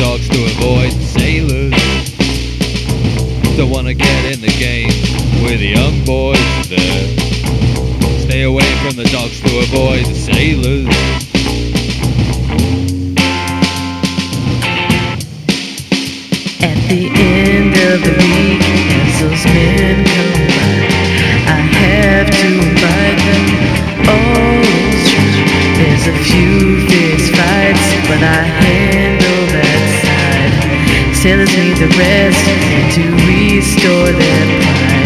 docks to avoid the sailors. Don't wanna get in the game where the young boys are there. Stay away from the docks to avoid the sailors. At the end of the week, as those men come by, I have to invite them. Oh, it's true, there's a few fist fights, but I handle that side. Sailors need the rest and to restore their pride.